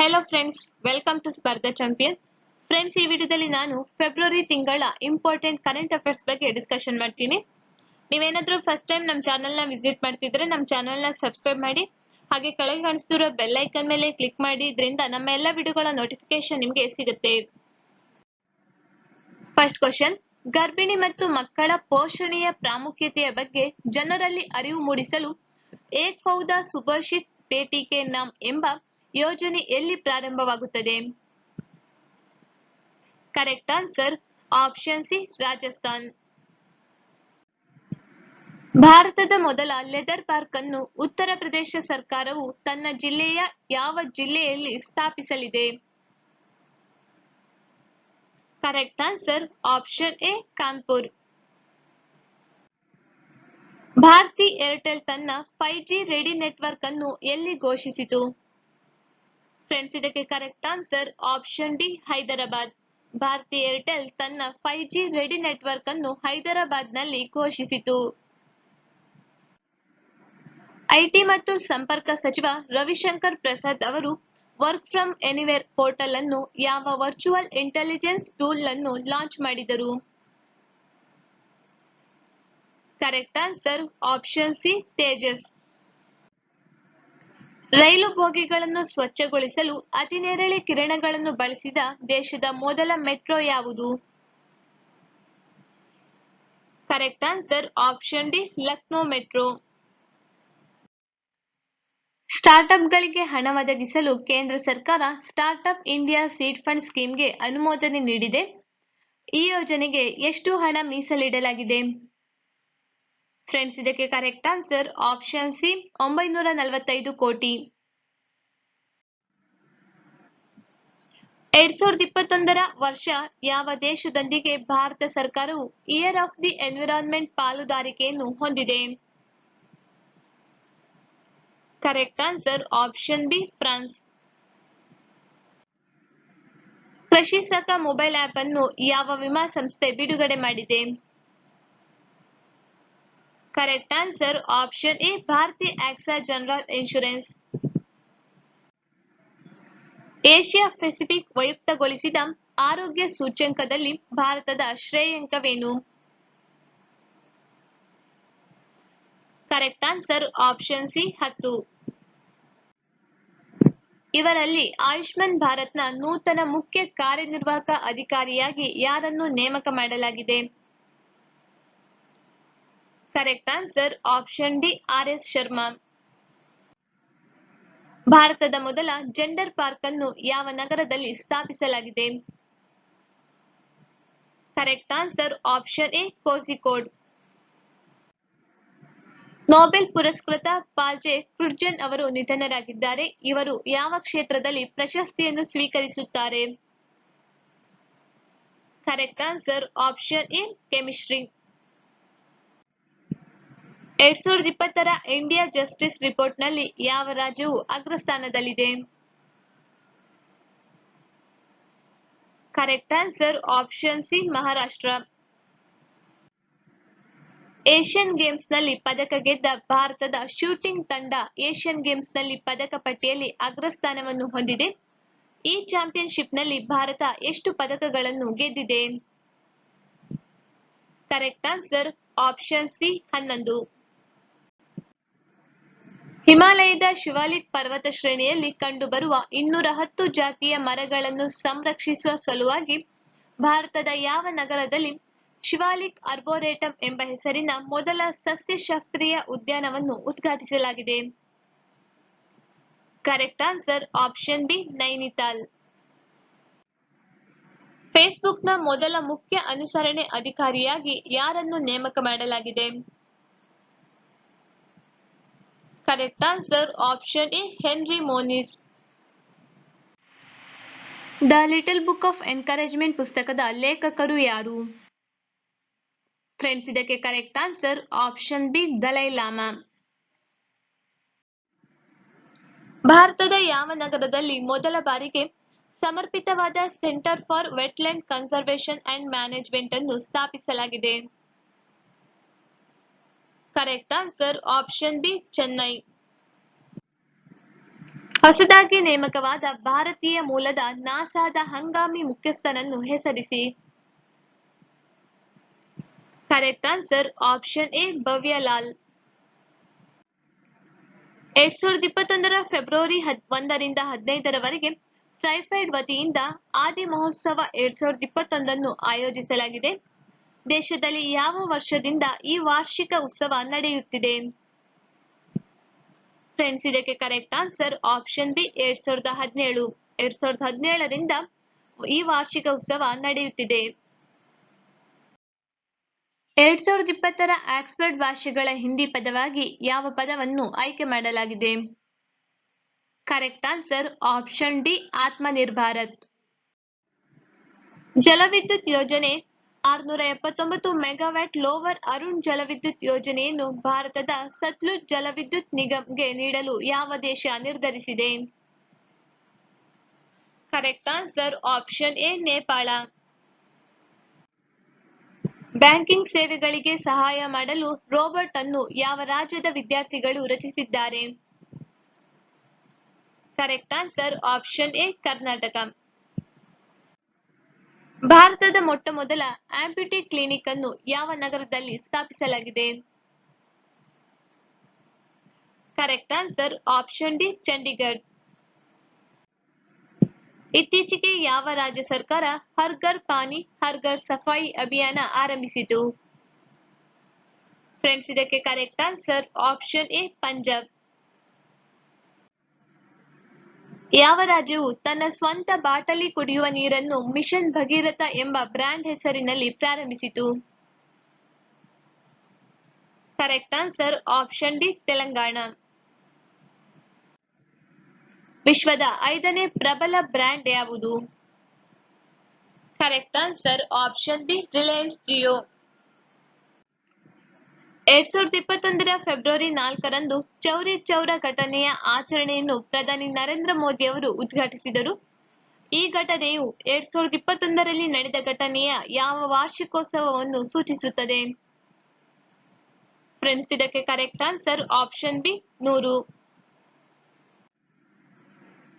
Hello friends, welcome to ಸ್ಪರ್ಧಾ champion. Friends, ಈ ವಿಡಿಯೋದಲ್ಲಿ ನಾನು ಫೆಬ್ರವರಿ ತಿಂಗಳ ಇಂಪಾರ್ಟೆಂಟ್ ಕರೆಂಟ್ ಅಫೇರ್ಸ್ ಬಗ್ಗೆ ಡಿಸ್ಕಷನ್ ಮಾಡ್ತೀನಿ. ನೀವೇನಾದ್ರೂ ಫಸ್ಟ್ ಟೈಮ್ ನಮ್ಮ ಚಾನೆಲ್ನ ವಿಸಿಟ್ ಮಾಡ್ತಿದ್ರೆ ನಮ್ಮ ಚಾನೆಲ್ನ ಸಬ್ಸ್ಕ್ರೈಬ್ ಮಾಡಿ, ಹಾಗೆ ಕೆಳಗೆ ಕಾಣಿಸ್ತಿರೋ ಬೆಲ್ ಐಕನ್ ಮೇಲೆ ಕ್ಲಿಕ್ ಮಾಡಿ. ಇದರಿಂದ ನಮ್ಮ ಎಲ್ಲ ವಿಡಿಯೋಗಳ ನೋಟಿಫಿಕೇಶನ್ ನಿಮಗೆ ಸಿಗುತ್ತೆ. ಫಸ್ಟ್ ಕ್ವಶನ್: ಗರ್ಭಿಣಿ ಮತ್ತು ಮಕ್ಕಳ ಪೋಷಣೆಯ ಪ್ರಾಮುಖ್ಯತೆಯ ಬಗ್ಗೆ ಜನರಲ್ಲಿ ಅರಿವು ಮೂಡಿಸಲು ಏಕ್ ಫೌದಾ ಸುಪೋಷಿತ್ ಬೇಟಿ ಕೆ ನಾಮ್ ಎಂಬ ಯೋಜನೆ ಎಲ್ಲಿ ಪ್ರಾರಂಭವಾಗುತ್ತದೆ? Correct answer option C, Rajasthan. ಭಾರತದ ಮೊದಲ ಲೆದರ್ ಪಾರ್ಕ್ ಅನ್ನು ಉತ್ತರ ಪ್ರದೇಶ ಸರ್ಕಾರವು ತನ್ನ ಜಿಲ್ಲೆಯ ಯಾವ ಜಿಲ್ಲೆಯಲ್ಲಿ ಸ್ಥಾಪಿಸಲಿದೆ? Correct answer option A, Kanpur. Bharti Airtel ತನ್ನ 5G ರೆಡಿ ನೆಟ್ವರ್ಕ್ ಅನ್ನು ಎಲ್ಲಿ ಘೋಷಿಸಿತು? ಫ್ರೆಂಡ್ಸ್, ಇದಕ್ಕೆ correct answer option D, Hyderabad. Bharti Airtel ತನ್ನ 5G ರೆಡಿ ನೆಟ್ವರ್ಕ್ ಅನ್ನು ಹೈದರಾಬಾದ್ನಲ್ಲಿ ಘೋಷಿಸಿತು. ಐಟಿ ಮತ್ತು ಸಂಪರ್ಕ ಸಚಿವ ರವಿಶಂಕರ್ ಪ್ರಸಾದ್ ಅವರು ವರ್ಕ್ ಫ್ರಮ್ ಎನಿವೇರ್ ಪೋರ್ಟಲ್ ಅನ್ನು ಯಾವ ವರ್ಚುವಲ್ ಇಂಟೆಲಿಜೆನ್ಸ್ ಟೂಲ್ ಅನ್ನು ಲಾಂಚ್ ಮಾಡಿದರು? Correct answer option C, Tejas. ರೈಲು ಬೋಗಿಗಳನ್ನು ಸ್ವಚ್ಛಗೊಳಿಸಲು ಅತಿನೇರಳೆ ಕಿರಣಗಳನ್ನು ಬಳಸಿದ ದೇಶದ ಮೊದಲ ಮೆಟ್ರೋ ಯಾವುದು? Correct answer option D, Lucknow metro. ಸ್ಟಾರ್ಟ್ಅಪ್ಗಳಿಗೆ ಹಣ ಒದಗಿಸಲು ಕೇಂದ್ರ ಸರ್ಕಾರ ಸ್ಟಾರ್ಟ್ಅಪ್ ಇಂಡಿಯಾ ಸೀಡ್ ಫಂಡ್ ಸ್ಕೀಮ್ಗೆ ಅನುಮೋದನೆ ನೀಡಿದೆ. ಈ ಯೋಜನೆಗೆ ಎಷ್ಟು ಹಣ ಮೀಸಲಿಡಲಾಗಿದೆ? ಫ್ರೆಂಡ್ಸ್, ಇದಕ್ಕೆ ಕರೆಕ್ಟ್ ಆನ್ಸರ್ ಆಪ್ಷನ್ ಸಿ, 945 ಕೋಟಿ. 2021 ವರ್ಷ ಯಾವ ದೇಶದೊಂದಿಗೆ ಭಾರತ ಸರ್ಕಾರವು ಇಯರ್ ಆಫ್ ದಿ ಎನ್ವಿರಾನ್ಮೆಂಟ್ ಪಾಲುದಾರಿಕೆಯನ್ನು ಹೊಂದಿದೆ? Correct answer option B, France. ಕೃಷಿ ಸಖ ಮೊಬೈಲ್ ಆಪ್ ಅನ್ನು ಯಾವ ವಿಮಾ ಸಂಸ್ಥೆ ಬಿಡುಗಡೆ ಮಾಡಿದೆ? Correct answer option A, Bharti AXA general insurance. Asia Pacific ವೈಯಕ್ತಗೊಳಿಸಿದ ಆರೋಗ್ಯ ಸೂಚ್ಯಂಕದಲ್ಲಿ ಭಾರತದ ಶ್ರೇಯಾಂಕವೇನು? Correct answer option C, 10. ಇವರಲ್ಲಿ ಆಯುಷ್ಮಾನ್ ಭಾರತ್ನ ನೂತನ ಮುಖ್ಯ ಕಾರ್ಯನಿರ್ವಾಹಕ ಅಧಿಕಾರಿಯಾಗಿ ಯಾರನ್ನು ನೇಮಕ ಮಾಡಲಾಗಿದೆ? Correct answer option D, R S. Sharma. ಭಾರತದ ಮೊದಲ ಜೆಂಡರ್ ಪಾರ್ಕ್ ಅನ್ನು ಯಾವ ನಗರದಲ್ಲಿ ಸ್ಥಾಪಿಸಲಾಗಿದೆ? Correct answer option A, Kozhikode. Nobel ಪುರಸ್ಕೃತ ಪಾಲ್ಜೆ ಕ್ರುಟ್ಜೆನ್ ಅವರು ನಿಧನರಾಗಿದ್ದಾರೆ. ಇವರು ಯಾವ ಕ್ಷೇತ್ರದಲ್ಲಿ ಪ್ರಶಸ್ತಿಯನ್ನು ಸ್ವೀಕರಿಸುತ್ತಾರೆ? Correct answer option A, chemistry. 2020 India justice ರಿಪೋರ್ಟ್ನಲ್ಲಿ ಯಾವ ರಾಜ್ಯವು ಅಗ್ರಸ್ಥಾನದಲ್ಲಿದೆ? Correct answer option C, Maharashtra. Asian ಗೇಮ್ಸ್ನಲ್ಲಿ ಪದಕ ಗೆದ್ದ ಭಾರತದ ಶೂಟಿಂಗ್ ತಂಡ ಏಷ್ಯನ್ ಗೇಮ್ಸ್ನಲ್ಲಿ ಪದಕ ಪಟ್ಟಿಯಲ್ಲಿ ಅಗ್ರಸ್ಥಾನವನ್ನು ಹೊಂದಿದೆ. ಈ ಚಾಂಪಿಯನ್ಶಿಪ್ನಲ್ಲಿ ಭಾರತ ಎಷ್ಟು ಪದಕಗಳನ್ನು ಗೆದ್ದಿದೆ? Correct answer option C, 11. ಹಿಮಾಲಯದ ಶಿವಾಲಿಕ್ ಪರ್ವತ ಶ್ರೇಣಿಯಲ್ಲಿ ಕಂಡುಬರುವ 210 ಜಾತಿಯ ಮರಗಳನ್ನು ಸಂರಕ್ಷಿಸುವ ಸಲುವಾಗಿ ಭಾರತದ ಯಾವ ನಗರದಲ್ಲಿ ಶಿವಾಲಿಕ್ ಅರ್ಬೋರೇಟಂ ಎಂಬ ಹೆಸರಿನ ಮೊದಲ ಸಸ್ಯಶಾಸ್ತ್ರೀಯ ಉದ್ಯಾನವನ್ನು ಉದ್ಘಾಟಿಸಲಾಗಿದೆ? Correct answer option B, Nainital. ಫೇಸ್ಬುಕ್ನ ಮೊದಲ ಮುಖ್ಯ ಅನುಸರಣೆ ಅಧಿಕಾರಿಯಾಗಿ ಯಾರನ್ನು ನೇಮಕ ಮಾಡಲಾಗಿದೆ? Correct answer option A, Henry Moniz. The little book of encouragement ಪುಸ್ತಕದ ಲೇಖಕರು ಯಾರು? ಫ್ರೆಂಡ್ಸ್, ಇದಕ್ಕೆ correct answer option B, Dalai Lama. ಭಾರತದ ಯಾವ ನಗರದಲ್ಲಿ ಮೊದಲ ಬಾರಿಗೆ ಸಮರ್ಪಿತವಾದ centre for wetland conservation and management ಅನ್ನು ಸ್ಥಾಪಿಸಲಾಗಿದೆ? Correct answer option B, Chennai. ಹೊಸದಾಗಿ ನೇಮಕವಾದ ಭಾರತೀಯ ಮೂಲದ ನಾಸಾದ ಹಂಗಾಮಿ ಮುಖ್ಯಸ್ಥನನ್ನು ಹೆಸರಿಸಿ. Correct answer option A ಭವ್ಯಲಾಲ್. 2021 February 1ರಿಂದ 15ರವರೆಗೆ TRIFED ವತಿಯಿಂದ ಆದಿ ಮಹೋತ್ಸವ 2021 ಆಯೋಜಿಸಲಾಗಿದೆ. ದೇಶದಲ್ಲಿ ಯಾವ ವರ್ಷದಿಂದ ಈ ವಾರ್ಷಿಕ ಉತ್ಸವ ನಡೆಯುತ್ತಿದೆ? ಫ್ರೆಂಡ್ಸ್, ಇದಕ್ಕೆ ಕರೆಕ್ಟ್ ಆನ್ಸರ್ ಆಪ್ಷನ್ ಬಿ 2017. 2017ರಿಂದ ಈ ವಾರ್ಷಿಕ ಉತ್ಸವ ನಡೆಯುತ್ತಿದೆ. 2020ರ ಆಕ್ಸ್ಫರ್ಡ್ ಭಾಷೆಗಳ ಹಿಂದಿ ಪದವಾಗಿ ಯಾವ ಪದವನ್ನು ಆಯ್ಕೆ ಮಾಡಲಾಗಿದೆ? Correct answer option D Atmanirbharat. ಜಲವಿದ್ಯುತ್ ಯೋಜನೆ 679 ಮೆಗಾವ್ಯಾಟ್ ಲೋವರ್ ಅರುಣ್ ಜಲವಿದ್ಯುತ್ ಯೋಜನೆಯನ್ನು ಭಾರತದ ಸತ್ಲುಜ್ ಜಲವಿದ್ಯುತ್ ನಿಗಮ್ಗೆ ನೀಡಲು ಯಾವ ದೇಶ ನಿರ್ಧರಿಸಿದೆ? Correct answer option A Nepal. Banking ಸೇವೆಗಳಿಗೆ ಸಹಾಯ ಮಾಡಲು ರೋಬೋಟ್ ಅನ್ನು ಯಾವ ರಾಜ್ಯದ ವಿದ್ಯಾರ್ಥಿಗಳು ರಚಿಸಿದ್ದಾರೆ? Correct answer option A Karnataka. ಭಾರತದ ಮೊಟ್ಟಮೊದಲ ಆಂಪ್ಯೂಟಿ ಕ್ಲಿನಿಕ್ ಅನ್ನು ಯಾವ ನಗರದಲ್ಲಿ ಸ್ಥಾಪಿಸಲಾಗಿದೆ? Correct answer option D Chandigarh. ಇತ್ತೀಚೆಗೆ ಯಾವ ರಾಜ್ಯ ಸರ್ಕಾರ ಹರ್ ಘರ್ ಪಾನಿ ಹರ್ ಘರ್ ಸಫಾಯಿ ಅಭಿಯಾನ ಆರಂಭಿಸಿತು? ಫ್ರೆಂಡ್ಸ್, ಇದಕ್ಕೆ correct answer option A Punjab. ಯಾವ ರಾಜ್ಯವು ತನ್ನ ಸ್ವಂತ ಬಾಟಲಿ ಕುಡಿಯುವ ನೀರನ್ನು ಮಿಷನ್ ಭಗೀರಥ ಎಂಬ ಬ್ರ್ಯಾಂಡ್ ಹೆಸರಿನಲ್ಲಿ ಪ್ರಾರಂಭಿಸಿತು? Correct answer option D Telangana. ವಿಶ್ವದ 5ನೇ ಪ್ರಬಲ ಬ್ರ್ಯಾಂಡ್ ಯಾವುದು? Correct answer option B Reliance Jio. 2021 February 4ರಂದು ಚೌರಿ ಚೌರ ಘಟನೆಯ ಆಚರಣೆಯನ್ನು ಪ್ರಧಾನಿ ನರೇಂದ್ರ ಮೋದಿ ಅವರು ಉದ್ಘಾಟಿಸಿದರು. ಈ ಘಟನೆಯು 2021ರಲ್ಲಿ ನಡೆದ ಘಟನೆಯ ಯಾವ ವಾರ್ಷಿಕೋತ್ಸವವನ್ನು ಸೂಚಿಸುತ್ತದೆ? ಫ್ರೆಂಡ್ಸ್, ಇದಕ್ಕೆ correct answer option B 100.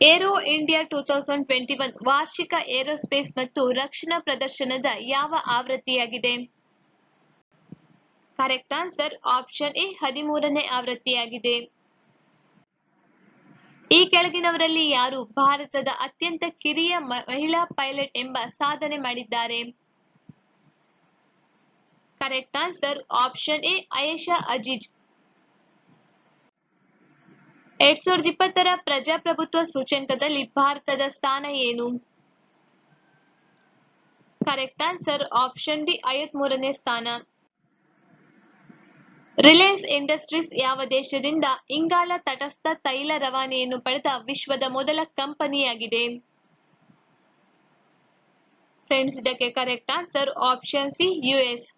Aero India 2021 ವಾರ್ಷಿಕ ಏರೋಸ್ಪೇಸ್ ಮತ್ತು ರಕ್ಷಣಾ ಪ್ರದರ್ಶನದ ಯಾವ ಆವೃತ್ತಿಯಾಗಿದೆ? ಕರೆಕ್ಟ್ ಆನ್ಸರ್ ಆಪ್ಷನ್ ಎ 13ನೇ ಆವೃತ್ತಿಯಾಗಿದೆ. ಈ ಕೆಳಗಿನವರಲ್ಲಿ ಯಾರು ಭಾರತದ ಅತ್ಯಂತ ಕಿರಿಯ ಮಹಿಳಾ ಪೈಲಟ್ ಎಂಬ ಸಾಧನೆ ಮಾಡಿದ್ದಾರೆ? Correct answer option A Ayesha Aziz. 2020ರ ಪ್ರಜಾಪ್ರಭುತ್ವ ಸೂಚ್ಯಂಕದಲ್ಲಿ ಭಾರತದ ಸ್ಥಾನ ಏನು? ಕರೆಕ್ಟ್ ಆನ್ಸರ್ ಆಪ್ಷನ್ ಡಿ 53ನೇ ಸ್ಥಾನ. ರಿಲಯನ್ಸ್ ಇಂಡಸ್ಟ್ರೀಸ್ ಯಾವ ದೇಶದಿಂದ ಇಂಗಾಲ ತಟಸ್ಥ ತೈಲ ರವಾನೆಯನ್ನು ಪಡೆದ ವಿಶ್ವದ ಮೊದಲ ಕಂಪನಿಯಾಗಿದೆ? ಫ್ರೆಂಡ್ಸ್, ಇದಕ್ಕೆ correct answer option C US.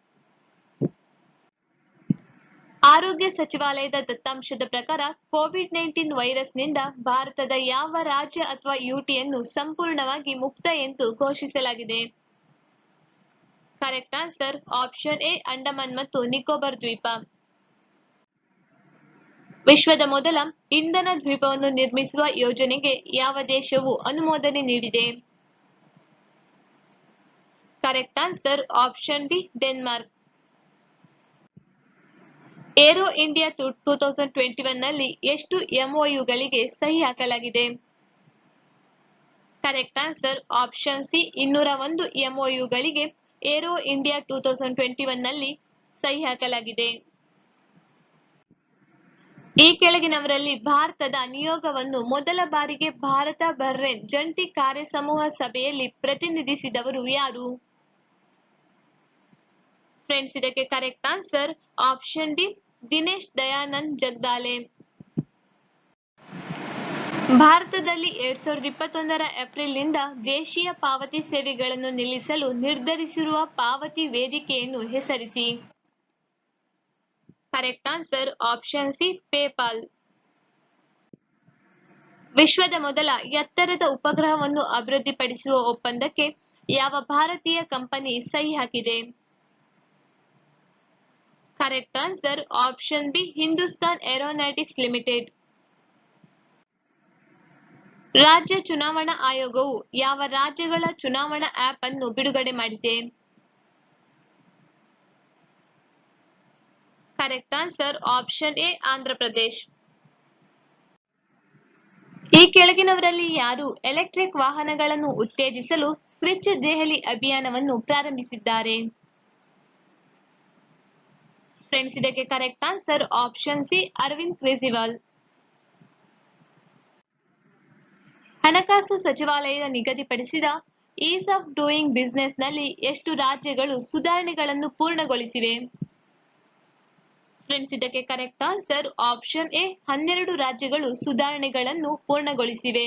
ಆರೋಗ್ಯ ಸಚಿವಾಲಯದ ದತ್ತಾಂಶದ ಪ್ರಕಾರ ಕೋವಿಡ್-19 ವೈರಸ್ನಿಂದ ಭಾರತದ ಯಾವ ರಾಜ್ಯ ಅಥವಾ ಯುಟಿಯನ್ನು ಸಂಪೂರ್ಣವಾಗಿ ಮುಕ್ತ ಎಂದು ಘೋಷಿಸಲಾಗಿದೆ? Correct answer option A Andaman ಮತ್ತು ನಿಕೋಬಾರ್ ದ್ವೀಪ. ವಿಶ್ವದ ಮೊದಲ ಇಂಧನ ದ್ವೀಪವನ್ನು ನಿರ್ಮಿಸುವ ಯೋಜನೆಗೆ ಯಾವ ದೇಶವು ಅನುಮೋದನೆ ನೀಡಿದೆ? Correct answer option D Denmark. Aero India 2021ನಲ್ಲಿ ಎಷ್ಟು ಎಂಒಯುಗಳಿಗೆ ಸಹಿ ಹಾಕಲಾಗಿದೆ? ಕರೆಕ್ಟ್ ಆನ್ಸರ್ ಆಪ್ಷನ್ ಸಿ 201 ಎಂಒಯುಗಳಿಗೆ ಏರೋ ಇಂಡಿಯಾ 2021ನಲ್ಲಿ ಸಹಿ ಹಾಕಲಾಗಿದೆ. ಈ ಕೆಳಗಿನವರಲ್ಲಿ ಭಾರತದ ನಿಯೋಗವನ್ನು ಮೊದಲ ಬಾರಿಗೆ ಭಾರತ ಬಹ್ರೇನ್ ಜಂಟಿ ಕಾರ್ಯಸಮೂಹ ಸಭೆಯಲ್ಲಿ ಪ್ರತಿನಿಧಿಸಿದವರು ಯಾರು? ಫ್ರೆಂಡ್ಸ್, ಇದಕ್ಕೆ correct answer option D Dinesh Dayanand Jagdale. ಭಾರತದಲ್ಲಿ 2021ರ ಏಪ್ರಿಲ್ನಿಂದ ದೇಶೀಯ ಪಾವತಿ ಸೇವೆಗಳನ್ನು ನಿಲ್ಲಿಸಲು ನಿರ್ಧರಿಸಿರುವ ಪಾವತಿ ವೇದಿಕೆಯನ್ನು ಹೆಸರಿಸಿ. Correct answer option C PayPal. ವಿಶ್ವದ ಮೊದಲ ಎತ್ತರದ ಉಪಗ್ರಹವನ್ನು ಅಭಿವೃದ್ಧಿಪಡಿಸುವ ಒಪ್ಪಂದಕ್ಕೆ ಯಾವ ಭಾರತೀಯ ಕಂಪನಿ ಸಹಿ ಹಾಕಿದೆ? Correct answer option B Hindustan aeronautics limited. ರಾಜ್ಯ ಚುನಾವಣಾ ಆಯೋಗವು ಯಾವ ರಾಜ್ಯಗಳ ಚುನಾವಣಾ ಆಪ್ ಅನ್ನು ಬಿಡುಗಡೆ ಮಾಡಿದೆ? Correct answer option A Andhra Pradesh. ಈ ಕೆಳಗಿನವರಲ್ಲಿ ಯಾರು ಎಲೆಕ್ಟ್ರಿಕ್ ವಾಹನಗಳನ್ನು ಉತ್ತೇಜಿಸಲು ಸ್ವಿಚ್ ದೆಹಲಿ ಅಭಿಯಾನವನ್ನು ಪ್ರಾರಂಭಿಸಿದ್ದಾರೆ? ಫ್ರೆಂಡ್ಸ್, ಇದಕ್ಕೆ correct answer option C Arvind Kejriwal. ಹಣಕಾಸು ಸಚಿವಾಲಯ ನಿಗದಿಪಡಿಸಿದ ಈಸ್ ಆಫ್ ಡೂಯಿಂಗ್ ಬಿಸಿನೆಸ್ ನಲ್ಲಿ ಎಷ್ಟು ರಾಜ್ಯಗಳು ಸುಧಾರಣೆಗಳನ್ನು ಪೂರ್ಣಗೊಳಿಸಿವೆ? ಫ್ರೆಂಡ್ಸ್, ಇದಕ್ಕೆ ಕರೆಕ್ಟ್ ಆನ್ಸರ್ ಆಪ್ಷನ್ ಎ 12 ರಾಜ್ಯಗಳು ಸುಧಾರಣೆಗಳನ್ನು ಪೂರ್ಣಗೊಳಿಸಿವೆ.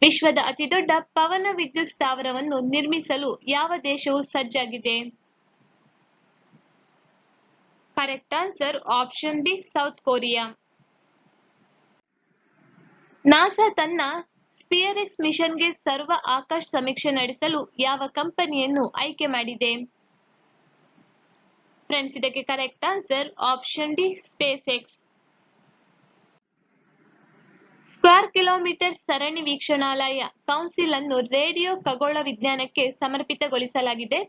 ವಿಶ್ವದ ಅತಿದೊಡ್ಡ ಪವನ ವಿದ್ಯುತ್ ಸ್ಥಾವರವನ್ನು ನಿರ್ಮಿಸಲು ಯಾವ ದೇಶವು ಸಜ್ಜಾಗಿದೆ? Correct answer option B south Korea. NASA ತನ್ನ ಸ್ಪಿಯರ್ಎಕ್ಸ್ ಮಿಷನ್ಗೆ ಸರ್ವ ಆಕಾಶ ಸಮೀಕ್ಷೆ ನಡೆಸಲು ಯಾವ ಕಂಪನಿಯನ್ನು ಆಯ್ಕೆ ಮಾಡಿದೆ? ಫ್ರೆಂಡ್ಸ್, ಇದಕ್ಕೆ correct answer option D space X. Square kilometre ಸರಣಿ ವೀಕ್ಷಣಾಲಯ ಕೌನ್ಸಿಲ್ ಅನ್ನು ರೇಡಿಯೋ ಖಗೋಳ ವಿಜ್ಞಾನಕ್ಕೆ ಸಮರ್ಪಿತಗೊಳಿಸಲಾಗಿದೆ.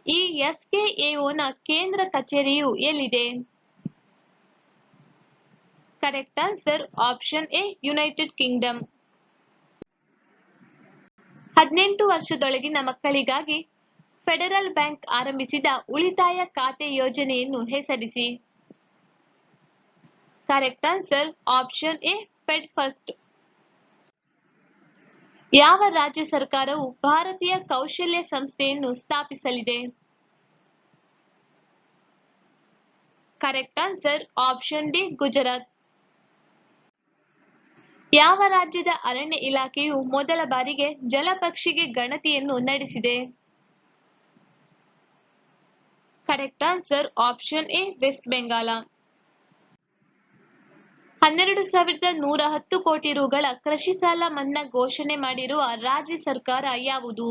ಈ ಎಸ್ಕೆಎಒನ ಕೇಂದ್ರ ಕಚೇರಿಯು ಎಲ್ಲಿದೆ? Correct answer option A United Kingdom. 18 ವರ್ಷದೊಳಗಿನ ಮಕ್ಕಳಿಗಾಗಿ ಫೆಡರಲ್ ಬ್ಯಾಂಕ್ ಆರಂಭಿಸಿದ ಉಳಿತಾಯ ಖಾತೆ ಯೋಜನೆಯನ್ನು ಹೆಸರಿಸಿ. Correct answer option A Fed First. ಯಾವ ರಾಜ್ಯ ಸರ್ಕಾರವು ಭಾರತೀಯ ಕೌಶಲ್ಯ ಸಂಸ್ಥೆಯನ್ನು ಸ್ಥಾಪಿಸಲಿದೆ? Correct answer option D Gujarat. ಯಾವ ರಾಜ್ಯದ ಅರಣ್ಯ ಇಲಾಖೆಯು ಮೊದಲ ಬಾರಿಗೆ ಜಲಪಕ್ಷಿಗೆ ಗಣತಿಯನ್ನು ನಡೆಸಿದೆ? Correct answer option A West Bengal. 12,110 crore ರುಗಳ ಕೃಷಿ ಸಾಲ ಮನ್ನಾ ಘೋಷಣೆ ಮಾಡಿರುವ ರಾಜ್ಯ ಸರ್ಕಾರ ಯಾವುದು?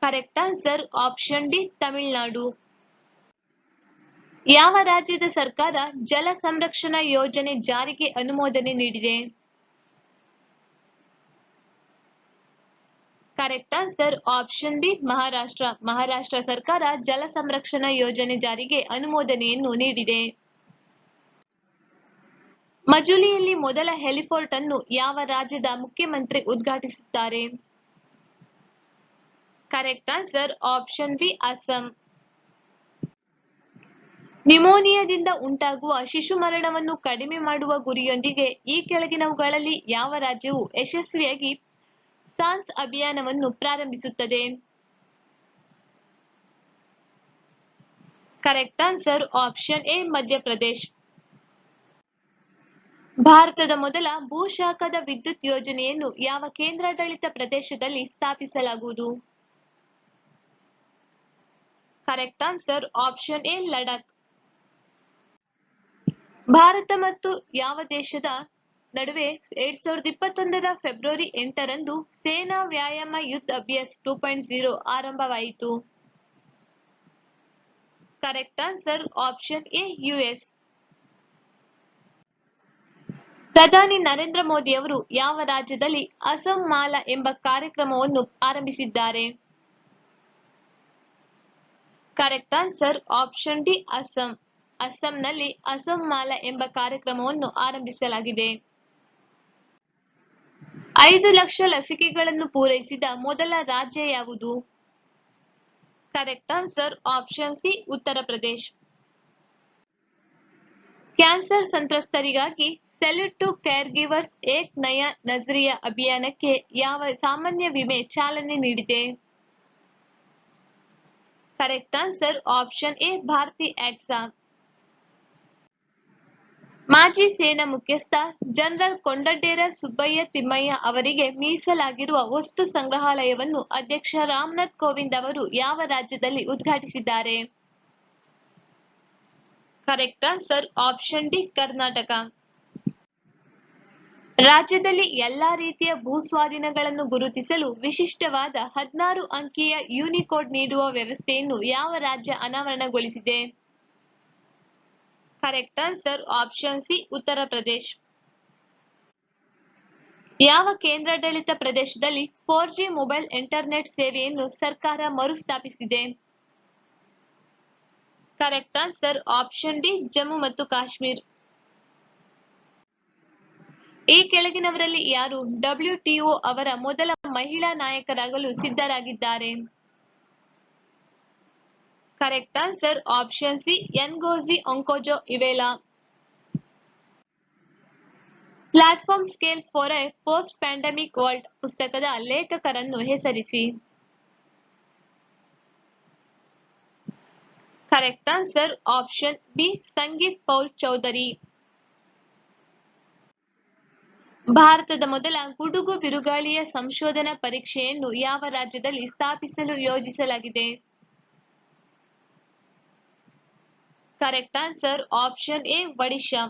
Correct answer option D Tamil Nadu. ಯಾವ ರಾಜ್ಯದ ಸರ್ಕಾರ ಜಲ ಸಂರಕ್ಷಣಾ ಯೋಜನೆ ಜಾರಿಗೆ ಅನುಮೋದನೆ ನೀಡಿದೆ? Correct answer option B Maharashtra. Maharashtra ಸರ್ಕಾರ ಜಲ ಸಂರಕ್ಷಣಾ ಯೋಜನೆ ಜಾರಿಗೆ ಅನುಮೋದನೆಯನ್ನು ನೀಡಿದೆ. ಮಜುಲಿಯಲ್ಲಿ ಮೊದಲ ಹೆಲಿಪೋರ್ಟ್ ಅನ್ನು ಯಾವ ರಾಜ್ಯದ ಮುಖ್ಯಮಂತ್ರಿ ಉದ್ಘಾಟಿಸುತ್ತಾರೆ? Correct answer option B Assam. ನ್ಯುಮೋನಿಯಾದಿಂದ ಉಂಟಾಗುವ ಶಿಶು ಮರಣವನ್ನು ಕಡಿಮೆ ಮಾಡುವ ಗುರಿಯೊಂದಿಗೆ ಈ ಕೆಳಗಿನವುಗಳಲ್ಲಿ ಯಾವ ರಾಜ್ಯವು ಯಶಸ್ವಿಯಾಗಿ ಸಾನ್ಸ್ ಅಭಿಯಾನವನ್ನು ಪ್ರಾರಂಭಿಸುತ್ತದೆ? Correct answer option A Madhya Pradesh. ಭಾರತದ ಮೊದಲ ಭೂಶಾಖದ ವಿದ್ಯುತ್ ಯೋಜನೆಯನ್ನು ಯಾವ ಕೇಂದ್ರಾಡಳಿತ ಪ್ರದೇಶದಲ್ಲಿ ಸ್ಥಾಪಿಸಲಾಗುವುದು? Correct answer option A Ladakh. Bharat ಮತ್ತು ಯಾವ ದೇಶದ ನಡುವೆ 2021 ಫೆಬ್ರವರಿ 8ರಂದು ಸೇನಾ ವ್ಯಾಯಾಮ ಯುದ್ಧ ಅಭ್ಯಾಸ್ 2.0 ಆರಂಭವಾಯಿತು? Correct answer option A US. ಪ್ರಧಾನಿ ನರೇಂದ್ರ ಮೋದಿ ಅವರು ಯಾವ ರಾಜ್ಯದಲ್ಲಿ ಅಸೋಂ ಮಾಲಾ ಎಂಬ ಕಾರ್ಯಕ್ರಮವನ್ನು ಆರಂಭಿಸಿದ್ದಾರೆ? Correct answer option D Assam. ಅಸ್ಸಾಂನಲ್ಲಿ ಅಸೋಂ ಮಾಲಾ ಎಂಬ ಕಾರ್ಯಕ್ರಮವನ್ನು ಆರಂಭಿಸಲಾಗಿದೆ. 5 ಲಕ್ಷ ಲಸಿಕೆಗಳನ್ನು ಪೂರೈಸಿದ ಮೊದಲ ರಾಜ್ಯ ಯಾವುದು? Correct answer option C Uttar Pradesh. Cancer ಸಂತ್ರಸ್ತರಿಗಾಗಿ salute to care givers Ek Naya Nazariya ಅಭಿಯಾನಕ್ಕೆ ಯಾವ ಸಾಮಾನ್ಯ ವಿಮೆ ಚಾಲನೆ ನೀಡಿದೆ? Correct answer option A Bharti AXA. ಮಾಜಿ ಸೇನಾ ಮುಖ್ಯಸ್ಥ ಜನರಲ್ ಕೊಂಡಡ್ಡೇರ ಸುಬ್ಬಯ್ಯ ತಿಮ್ಮಯ್ಯ ಅವರಿಗೆ ಮೀಸಲಾಗಿರುವ ವಸ್ತು ಸಂಗ್ರಹಾಲಯವನ್ನು ಅಧ್ಯಕ್ಷ ರಾಮನಾಥ್ ಕೋವಿಂದ್ ಅವರು ಯಾವ ರಾಜ್ಯದಲ್ಲಿ ಉದ್ಘಾಟಿಸಿದ್ದಾರೆ? Correct answer option D Karnataka. ರಾಜ್ಯದಲ್ಲಿ ಎಲ್ಲಾ ರೀತಿಯ ಭೂ ಸ್ವಾಧೀನಗಳನ್ನು ಗುರುತಿಸಲು ವಿಶಿಷ್ಟವಾದ 16 ಅಂಕಿಯ ಯೂನಿ ಕೋಡ್ ನೀಡುವ ವ್ಯವಸ್ಥೆಯನ್ನು ಯಾವ ರಾಜ್ಯ ಅನಾವರಣಗೊಳಿಸಿದೆ? Correct answer option D Madhya Pradesh. 2023 ರಲ್ಲಿ 2 ಲಕ್ಷ 50,000 ಕೋಟಿ ರುಗಳ correct answer option C Uttar Pradesh. ಯಾವ ಕೇಂದ್ರಾಡಳಿತ ಪ್ರದೇಶದಲ್ಲಿ 4G ಮೊಬೈಲ್ ಇಂಟರ್ನೆಟ್ ಸೇವೆಯನ್ನು ಸರ್ಕಾರ ಮರುಸ್ಥಾಪಿಸಿದೆ? Correct answer option D Jammu ಮತ್ತು ಕಾಶ್ಮೀರ್. ಈ ಕೆಳಗಿನವರಲ್ಲಿ ಯಾರು WTO ಅವರ ಮೊದಲ ಮಹಿಳಾ ನಾಯಕರಾಗಲು ಸಿದ್ಧರಾಗಿದ್ದಾರೆ? Correct answer option C Ngozi ಒಂಕೋಜೋ Iweala. Platform scale for a post pandemic world ಪುಸ್ತಕದ ಲೇಖಕರನ್ನು ಹೆಸರಿಸಿ. Correct answer option B Sangeet Paul Choudary. ಭಾರತದ ಮೊದಲ ಗುಡುಗು ಬಿರುಗಾಳಿಯ ಸಂಶೋಧನಾ ಪರೀಕ್ಷೆಯನ್ನು ಯಾವ ರಾಜ್ಯದಲ್ಲಿ ಸ್ಥಾಪಿಸಲು ಯೋಜಿಸಲಾಗಿದೆ? Correct answer option A Odisha.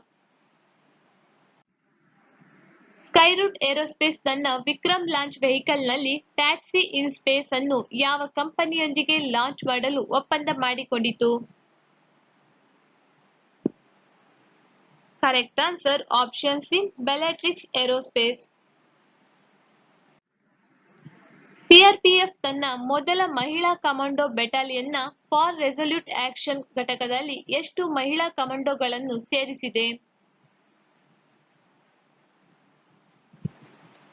Skyroot Aerospace ತನ್ನ ವಿಕ್ರಮ್ ಲಾಂಚ್ ವೆಹಿಕಲ್ನಲ್ಲಿ ಟ್ಯಾಕ್ಸಿ ಇನ್ ಸ್ಪೇಸ್ ಅನ್ನು ಯಾವ ಕಂಪನಿಯೊಂದಿಗೆ ಲಾಂಚ್ ಮಾಡಲು ಒಪ್ಪಂದ ಮಾಡಿಕೊಂಡಿತು? Correct answer option C Bellatrix Aerospace. CRPF ತನ್ನ ಮೊದಲ ಮಹಿಳಾ ಕಮಾಂಡೋ ಬೆಟಾಲಿಯನ್ನ ಫಾರ್ ರೆಸಲ್ಯೂಟ್ ಆಕ್ಷನ್ ಘಟಕದಲ್ಲಿ ಎಷ್ಟು ಮಹಿಳಾ ಕಮಾಂಡೋಗಳನ್ನು ಸೇರಿಸಿದೆ?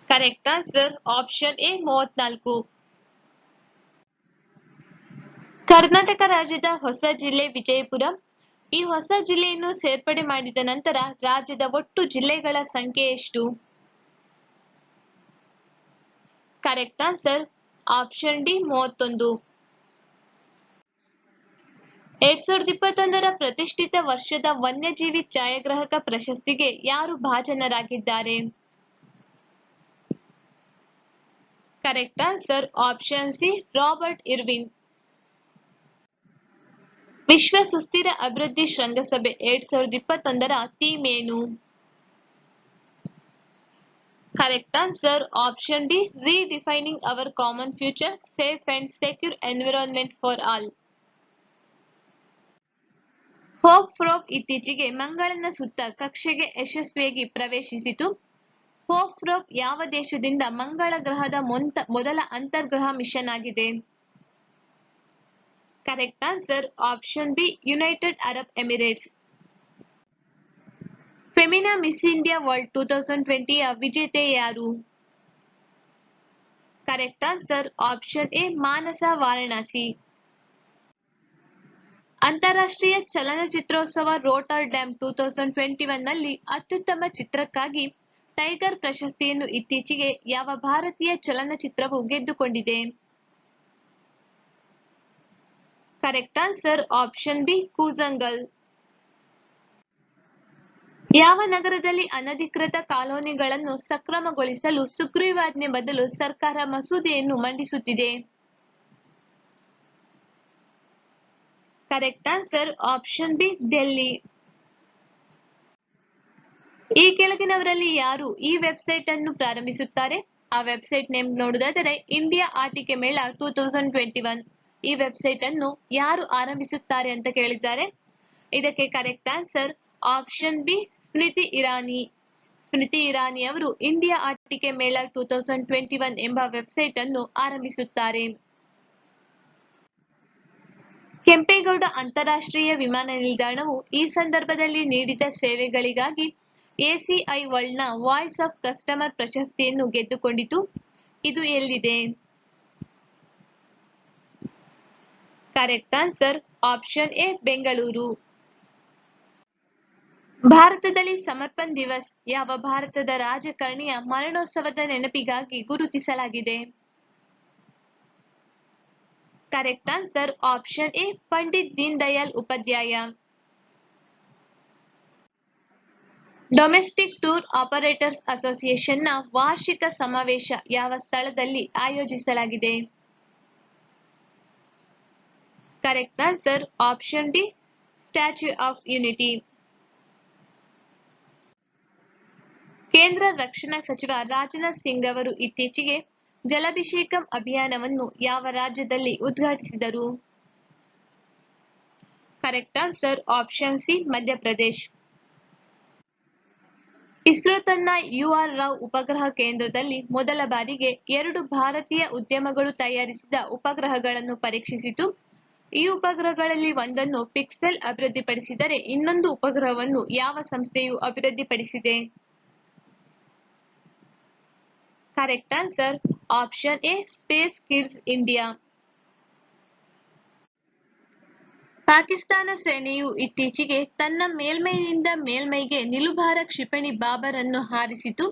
Correct answer option A 34. Karnataka ರಾಜ್ಯದ ಹೊಸ ಜಿಲ್ಲೆ ವಿಜಯಪುರ. ಈ ಹೊಸ ಜಿಲ್ಲೆಯನ್ನು ಸೇರ್ಪಡೆ ಮಾಡಿದ ನಂತರ ರಾಜ್ಯದ ಒಟ್ಟು ಜಿಲ್ಲೆಗಳ ಸಂಖ್ಯೆ ಎಷ್ಟು? Correct answer option D 31. 2021ರ ಪ್ರತಿಷ್ಠಿತ ವರ್ಷದ ವನ್ಯಜೀವಿ ಛಾಯಾಗ್ರಾಹಕ ಪ್ರಶಸ್ತಿಗೆ ಯಾರು ಭಾಜನರಾಗಿದ್ದಾರೆ? Correct answer option C Robert Irwin. ವಿಶ್ವ ಸುಸ್ಥಿರ ಅಭಿವೃದ್ಧಿ ಶೃಂಗಸಭೆ 2021ರ ಥೀಮ್ ಏನು? Correct answer option D ರೀಡಿಫೈನಿಂಗ್ hour common future safe and secure environment for all. Hope probe ಇತ್ತೀಚೆಗೆ ಮಂಗಳನ ಸುತ್ತ ಕಕ್ಷೆಗೆ ಯಶಸ್ವಿಯಾಗಿ ಪ್ರವೇಶಿಸಿತು. ಹೋಪ್ ಪ್ರೋಬ್ ಯಾವ ದೇಶದಿಂದ ಮಂಗಳ ಗ್ರಹದ ಮೊದಲ ಅಂತರ್ಗ್ರಹ ಮಿಷನ್ ಆಗಿದೆ? Correct answer option B United Arab Emirates. Femina Miss India World 2020ಯ ವಿಜೇತೆ ಯಾರು? Correct answer option A Manasa Varanasi. ಅಂತಾರಾಷ್ಟ್ರೀಯ ಚಲನಚಿತ್ರೋತ್ಸವ ರೋಟರ್ಡ್ಯಾಮ್ 2021ನಲ್ಲಿ ಅತ್ಯುತ್ತಮ ಚಿತ್ರಕ್ಕಾಗಿ ಟೈಗರ್ ಪ್ರಶಸ್ತಿಯನ್ನು ಇತ್ತೀಚೆಗೆ ಯಾವ ಭಾರತೀಯ ಚಲನಚಿತ್ರವು ಗೆದ್ದುಕೊಂಡಿದೆ? Correct answer option B Koozhangal. ಯಾವ ನಗರದಲ್ಲಿ ಅನಧಿಕೃತ ಕಾಲೋನಿಗಳನ್ನು ಸಕ್ರಮಗೊಳಿಸಲು ಸುಗ್ರೀವಾಜ್ಞೆ ಬದಲು ಸರ್ಕಾರ ಮಸೂದೆಯನ್ನು ಮಂಡಿಸುತ್ತಿದೆ? Correct answer option B Delhi. ಈ ಕೆಳಗಿನವರಲ್ಲಿ ಯಾರು ಈ ವೆಬ್ಸೈಟ್ ಅನ್ನು ಪ್ರಾರಂಭಿಸುತ್ತಾರೆ? ಆ ವೆಬ್ಸೈಟ್ ನೇಮ್ ನೋಡುವುದಾದರೆ ಇಂಡಿಯಾ ಆಟಿಕೆ ಮೇಳ 2021. ಈ ವೆಬ್ಸೈಟ್ ಅನ್ನು ಯಾರು ಆರಂಭಿಸುತ್ತಾರೆ ಅಂತ ಕೇಳಿದ್ದಾರೆ. ಇದಕ್ಕೆ correct answer option B Smriti Irani. Smriti Irani ಅವರು ಇಂಡಿಯಾ ಆಟಿಕೆ ಮೇಳ 2021 ಎಂಬ ವೆಬ್ಸೈಟ್ ಅನ್ನು ಆರಂಭಿಸುತ್ತಾರೆ. ಕೆಂಪೇಗೌಡ ಅಂತಾರಾಷ್ಟ್ರೀಯ ವಿಮಾನ ನಿಲ್ದಾಣವು ಈ ಸಂದರ್ಭದಲ್ಲಿ ನೀಡಿದ ಸೇವೆಗಳಿಗಾಗಿ ACI ವರ್ಲ್ಡ್ನ ವಾಯ್ಸ್ ಆಫ್ ಕಸ್ಟಮರ್ ಪ್ರಶಸ್ತಿಯನ್ನು ಗೆದ್ದುಕೊಂಡಿತು. ಇದು ಎಲ್ಲಿದೆ? Correct answer option A Bengaluru. ಭಾರತದಲ್ಲಿ ಸಮರ್ಪಣ್ ದಿವಸ್ ಯಾವ ಭಾರತದ ರಾಜಕಾರಣಿಯ ಮರಣೋತ್ಸವದ ನೆನಪಿಗಾಗಿ ಗುರುತಿಸಲಾಗಿದೆ? Correct answer option A Pandit Deen Dayal Upadhyaya. Domestic tour operators ಅಸೋಸಿಯೇಷನ್ನ ವಾರ್ಷಿಕ ಸಮಾವೇಶ ಯಾವ ಸ್ಥಳದಲ್ಲಿ ಆಯೋಜಿಸಲಾಗಿದೆ? Correct answer option D Statue of Unity. ಕೇಂದ್ರ ರಕ್ಷಣಾ ಸಚಿವ ರಾಜನಾಥ್ ಸಿಂಗ್ ಅವರು ಇತ್ತೀಚೆಗೆ ಜಲಾಭಿಷೇಕಂ ಅಭಿಯಾನವನ್ನು ಯಾವ ರಾಜ್ಯದಲ್ಲಿ ಉದ್ಘಾಟಿಸಿದರು? Correct answer option C Madhya Pradesh. ISRO ತನ್ನ UR ರಾವ್ ಉಪಗ್ರಹ ಕೇಂದ್ರದಲ್ಲಿ ಮೊದಲ ಬಾರಿಗೆ 2 ಭಾರತೀಯ ಉದ್ಯಮಗಳು ತಯಾರಿಸಿದ ಉಪಗ್ರಹಗಳನ್ನು ಪರೀಕ್ಷಿಸಿತು. ಈ ಉಪಗ್ರಹಗಳಲ್ಲಿ ಒಂದನ್ನು ಪಿಕ್ಸೆಲ್ ಅಭಿವೃದ್ಧಿಪಡಿಸಿದರೆ ಇನ್ನೊಂದು ಉಪಗ್ರಹವನ್ನು ಯಾವ ಸಂಸ್ಥೆಯು ಅಭಿವೃದ್ಧಿಪಡಿಸಿದೆ? Correct answer option A space kids India. Pakistan ಸೇನೆಯು ಇತ್ತೀಚೆಗೆ ತನ್ನ ಮೇಲ್ಮೈನಿಂದ ಮೇಲ್ಮೈಗೆ ನಿಲುಭಾರ ಕ್ಷಿಪಣಿ ಬಾಬರ್ ಅನ್ನು ಹಾರಿಸಿತು.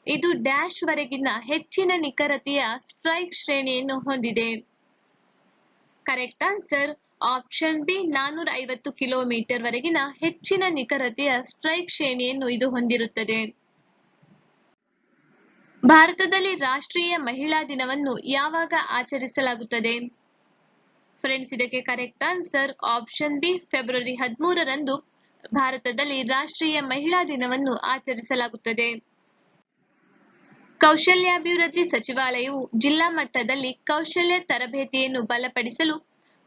ಇದು ಡ್ಯಾಶ್ ವರೆಗಿನ ಹೆಚ್ಚಿನ ನಿಖರತೆಯ ಸ್ಟ್ರೈಕ್ ಶ್ರೇಣಿಯನ್ನು ಹೊಂದಿದೆ. Correct answer option B 450 kilometre ವರೆಗಿನ ಹೆಚ್ಚಿನ ನಿಖರತೆಯ ಸ್ಟ್ರೈಕ್ ಶ್ರೇಣಿಯನ್ನು ಇದು ಹೊಂದಿರುತ್ತದೆ. ಭಾರತದಲ್ಲಿ ರಾಷ್ಟ್ರೀಯ ಮಹಿಳಾ ದಿನವನ್ನು ಯಾವಾಗ ಆಚರಿಸಲಾಗುತ್ತದೆ? ಫ್ರೆಂಡ್ಸ್, ಇದಕ್ಕೆ correct answer option B February 13ರಂದು ಭಾರತದಲ್ಲಿ ರಾಷ್ಟ್ರೀಯ ಮಹಿಳಾ ದಿನವನ್ನು ಆಚರಿಸಲಾಗುತ್ತದೆ. ಕೌಶಲ್ಯಾಭಿವೃದ್ಧಿ ಸಚಿವಾಲಯವು ಜಿಲ್ಲಾ ಮಟ್ಟದಲ್ಲಿ ಕೌಶಲ್ಯ ತರಬೇತಿಯನ್ನು ಬಲಪಡಿಸಲು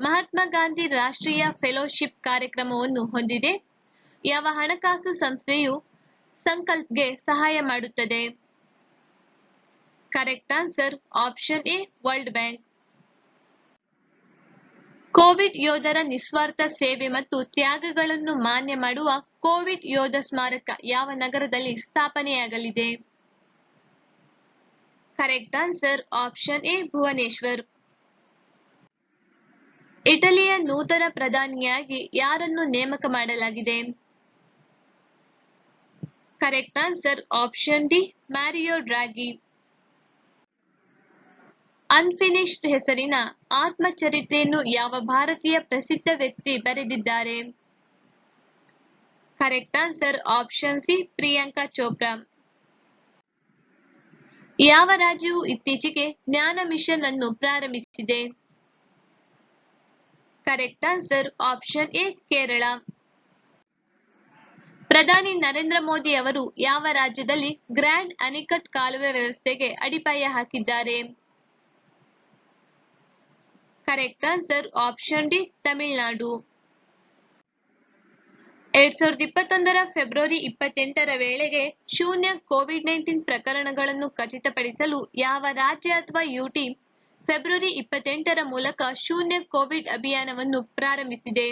ಮಹಾತ್ಮ ಗಾಂಧಿ ರಾಷ್ಟ್ರೀಯ ಫೆಲೋಶಿಪ್ ಕಾರ್ಯಕ್ರಮವನ್ನು ಹೊಂದಿದೆ. ಯಾವ ಹಣಕಾಸು ಸಂಸ್ಥೆಯು ಸಂಕಲ್ಪ್ಗೆ ಸಹಾಯ ಮಾಡುತ್ತದೆ? Correct answer option A world bank. Covid ಯೋಧರ ನಿಸ್ವಾರ್ಥ ಸೇವೆ ಮತ್ತು ತ್ಯಾಗಗಳನ್ನು ಮಾನ್ಯ ಮಾಡುವ ಕೋವಿಡ್ ಯೋಧ ಸ್ಮಾರಕ ಯಾವ ನಗರದಲ್ಲಿ ಸ್ಥಾಪನೆಯಾಗಲಿದೆ? Correct answer option A Bhubaneswar. ಇಟಲಿಯ ನೂತನ ಪ್ರಧಾನಿಯಾಗಿ ಯಾರನ್ನು ನೇಮಕ ಮಾಡಲಾಗಿದೆ? Correct answer option D Mario Draghi. Unfinished ಹೆಸರಿನ ಆತ್ಮಚರಿತ್ರೆಯನ್ನು ಯಾವ ಭಾರತೀಯ ಪ್ರಸಿದ್ಧ ವ್ಯಕ್ತಿ ಬರೆದಿದ್ದಾರೆ? Correct answer option C Priyanka Chopra. ಯಾವ ರಾಜ್ಯವು ಇತ್ತೀಚೆಗೆ ಜ್ಞಾನ ಮಿಷನ್ ಅನ್ನು ಪ್ರಾರಂಭಿಸಿದೆ? Correct answer option A Kerala. ಪ್ರಧಾನಿ ನರೇಂದ್ರ ಮೋದಿ ಅವರು ಯಾವ ರಾಜ್ಯದಲ್ಲಿ ಗ್ರ್ಯಾಂಡ್ ಅಣಿಕಟ್ ಕಾಲುವೆ ವ್ಯವಸ್ಥೆಗೆ ಅಡಿಪಾಯ ಹಾಕಿದ್ದಾರೆ? Correct answer option D Tamil Nadu. 2021ರ ಫೆಬ್ರವರಿ 28ರ ವೇಳೆಗೆ ಶೂನ್ಯ ಕೋವಿಡ್-19 ಪ್ರಕರಣಗಳನ್ನು ಖಚಿತಪಡಿಸಲು ಯಾವ ರಾಜ್ಯ ಅಥವಾ ಯುಟಿ ಫೆಬ್ರವರಿ 28ರ ಮೂಲಕ ಶೂನ್ಯ ಕೋವಿಡ್ ಅಭಿಯಾನವನ್ನು ಪ್ರಾರಂಭಿಸಿದೆ?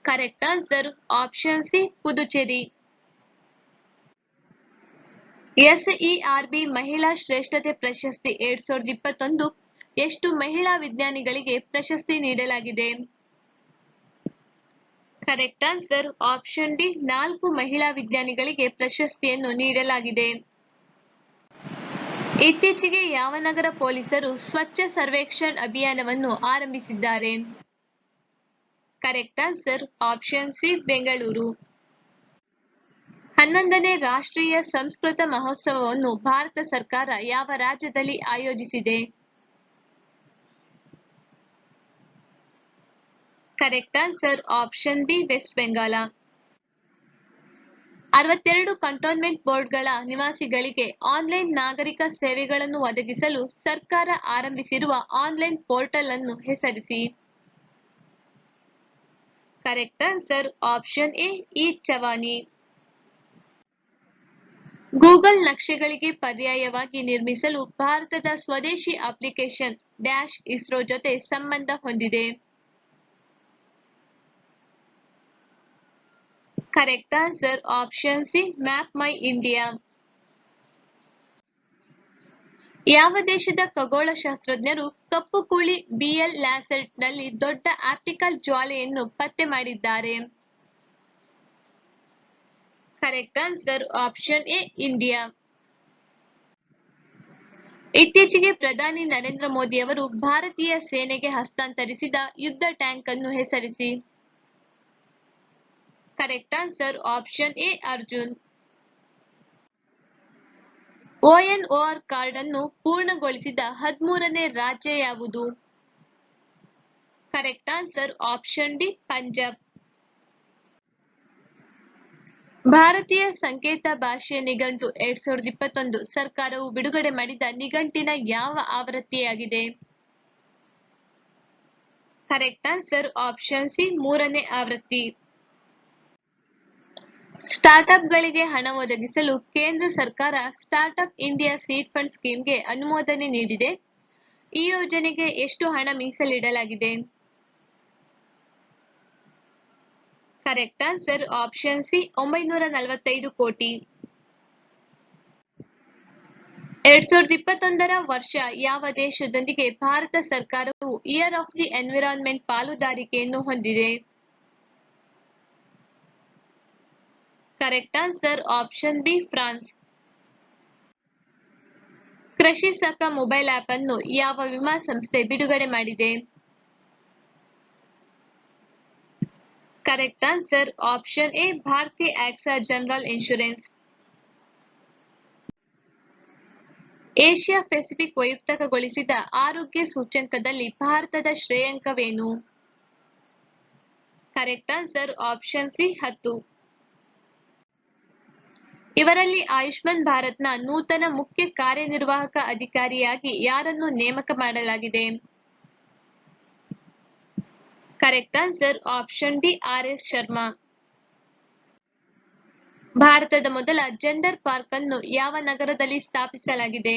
Correct answer option C Puducherry. SERB ಮಹಿಳಾ ಶ್ರೇಷ್ಠತೆ ಪ್ರಶಸ್ತಿ 2021 ಎಷ್ಟು ಮಹಿಳಾ ವಿಜ್ಞಾನಿಗಳಿಗೆ ಪ್ರಶಸ್ತಿ ನೀಡಲಾಗಿದೆ? ಕರೆಕ್ಟ್ ಆನ್ಸರ್ ಆಪ್ಷನ್ ಡಿ 4 ಮಹಿಳಾ ವಿಜ್ಞಾನಿಗಳಿಗೆ ಪ್ರಶಸ್ತಿಯನ್ನು ನೀಡಲಾಗಿದೆ. ಇತ್ತೀಚೆಗೆ ಯಾವ ನಗರ ಪೊಲೀಸರು ಸ್ವಚ್ಛ ಸರ್ವೇಕ್ಷಣ್ ಅಭಿಯಾನವನ್ನು ಆರಂಭಿಸಿದ್ದಾರೆ? Correct answer option C Bengaluru. 11ನೇ ರಾಷ್ಟ್ರೀಯ ಸಂಸ್ಕೃತ ಮಹೋತ್ಸವವನ್ನು ಭಾರತ ಸರ್ಕಾರ ಯಾವ ರಾಜ್ಯದಲ್ಲಿ ಆಯೋಜಿಸಿದೆ? Correct answer option B West Bengal. 62 cantonment ಬೋರ್ಡ್ಗಳ ನಿವಾಸಿಗಳಿಗೆ ಆನ್ಲೈನ್ ನಾಗರಿಕ ಸೇವೆಗಳನ್ನು ಒದಗಿಸಲು ಸರ್ಕಾರ ಆರಂಭಿಸಿರುವ ಆನ್ಲೈನ್ ಪೋರ್ಟಲ್ ಅನ್ನು ಹೆಸರಿಸಿ? Correct answer option A e Chhawani. Google ನಕ್ಷೆಗಳಿಗೆ ಪರ್ಯಾಯವಾಗಿ ನಿರ್ಮಿಸಲು ಭಾರತದ ಸ್ವದೇಶಿ ಅಪ್ಲಿಕೇಶನ್ ಡ್ಯಾಶ್ ಇಸ್ರೋ ಜೊತೆ ಸಂಬಂಧ ಹೊಂದಿದೆ? Correct answer option C Map My India. ಯಾವ ದೇಶದ ಖಗೋಳಶಾಸ್ತ್ರಜ್ಞರು ಕಪ್ಪು ಕುಳಿ BL ಲ್ಯಾಸೆಟ್ನಲ್ಲಿ ದೊಡ್ಡ ಆಪ್ಟಿಕಲ್ ಜ್ವಾಲೆಯನ್ನು ಪತ್ತೆ ಮಾಡಿದ್ದಾರೆ? Correct answer option A India. ಇತ್ತೀಚೆಗೆ ಪ್ರಧಾನಿ ನರೇಂದ್ರ ಮೋದಿ ಅವರು ಭಾರತೀಯ ಸೇನೆಗೆ ಹಸ್ತಾಂತರಿಸಿದ ಯುದ್ಧ ಟ್ಯಾಂಕ್ ಅನ್ನು ಹೆಸರಿಸಿ? Correct answer option A Arjun. ONOR card ಅನ್ನು ಪೂರ್ಣಗೊಳಿಸಿದ 13ನೇ ರಾಜ್ಯ ಯಾವುದು? Correct answer option D Punjab. ಭಾರತೀಯ ಸಂಕೇತ ಭಾಷೆ ನಿಘಂಟು 2021 ಸರ್ಕಾರವು ಬಿಡುಗಡೆ ಮಾಡಿದ ನಿಘಂಟಿನ ಯಾವ ಆವೃತ್ತಿಯಾಗಿದೆ? ಕರೆಕ್ಟ್ ಆನ್ಸರ್ ಆಪ್ಷನ್ ಸಿ 3ನೇ ಆವೃತ್ತಿ. ಸ್ಟಾರ್ಟ್ಅಪ್ಗಳಿಗೆ ಹಣ ಒದಗಿಸಲು ಕೇಂದ್ರ ಸರ್ಕಾರ ಸ್ಟಾರ್ಟ್ಅಪ್ ಇಂಡಿಯಾ ಸೀಡ್ ಫಂಡ್ ಸ್ಕೀಮ್ಗೆ ಅನುಮೋದನೆ ನೀಡಿದೆ. ಈ ಯೋಜನೆಗೆ ಎಷ್ಟು ಹಣ ಮೀಸಲಿಡಲಾಗಿದೆ? ಕರೆಕ್ಟ್ ಆನ್ಸರ್ ಆಪ್ಷನ್ ಸಿ 945 ಕೋಟಿ. 2021ರ ವರ್ಷ ಯಾವ ದೇಶದೊಂದಿಗೆ ಭಾರತ ಸರ್ಕಾರವು ಇಯರ್ ಆಫ್ ದಿ ಎನ್ವಿರಾನ್ಮೆಂಟ್ ಪಾಲುದಾರಿಕೆಯನ್ನು ಹೊಂದಿದೆ? Correct answer option B France. ಕೃಷಿ ಸಖ ಮೊಬೈಲ್ ಆಪ್ ಅನ್ನು ಯಾವ ವಿಮಾ ಸಂಸ್ಥೆ ಬಿಡುಗಡೆ ಮಾಡಿದೆ? Correct answer option A Bharti AXA general insurance. Asia Pacific ವೈಯಕ್ತಿಕಗೊಳಿಸಿದ ಆರೋಗ್ಯ ಸೂಚ್ಯಂಕದಲ್ಲಿ ಭಾರತದ ಶ್ರೇಯಾಂಕವೇನು? Correct answer option C 10. ಇವರಲ್ಲಿ ಆಯುಷ್ಮಾನ್ ಭಾರತ್ನ ನೂತನ ಮುಖ್ಯ ಕಾರ್ಯನಿರ್ವಾಹಕ ಅಧಿಕಾರಿಯಾಗಿ ಯಾರನ್ನು ನೇಮಕ ಮಾಡಲಾಗಿದೆ? Correct answer option D R S. Sharma. ಭಾರತದ ಮೊದಲ ಜೆಂಡರ್ ಪಾರ್ಕ್ ಅನ್ನು ಯಾವ ನಗರದಲ್ಲಿ ಸ್ಥಾಪಿಸಲಾಗಿದೆ?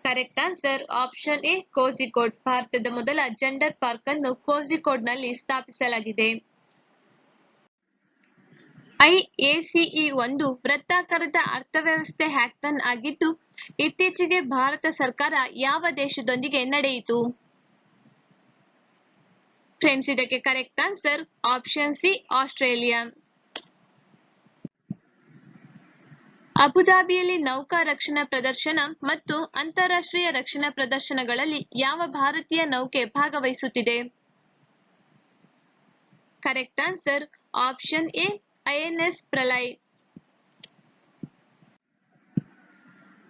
Correct answer option A Kozhikode. ಭಾರತದ ಮೊದಲ ಜೆಂಡರ್ ಪಾರ್ಕ್ ಅನ್ನು ಕೋಝಿಕೋಡ್ನಲ್ಲಿ ಸ್ಥಾಪಿಸಲಾಗಿದೆ. ಐಎಸಿಇ ಒಂದು ವೃತ್ತಾಕಾರದ ಅರ್ಥವ್ಯವಸ್ಥೆ ಹ್ಯಾಕಥಾನ್ ಆಗಿದ್ದು, ಇತ್ತೀಚೆಗೆ ಭಾರತ ಸರ್ಕಾರ ಯಾವ ದೇಶದೊಂದಿಗೆ ನಡೆಯಿತು? ಫ್ರೆಂಡ್ಸ್, ಇದಕ್ಕೆ correct answer option C Australia. ಅಬುಧಾಬಿಯಲ್ಲಿ ನೌಕಾ ರಕ್ಷಣಾ ಪ್ರದರ್ಶನ ಮತ್ತು ಅಂತಾರಾಷ್ಟ್ರೀಯ ರಕ್ಷಣಾ ಪ್ರದರ್ಶನಗಳಲ್ಲಿ ಯಾವ ಭಾರತೀಯ ನೌಕೆ ಭಾಗವಹಿಸುತ್ತಿದೆ? Correct answer option A INS Pralay.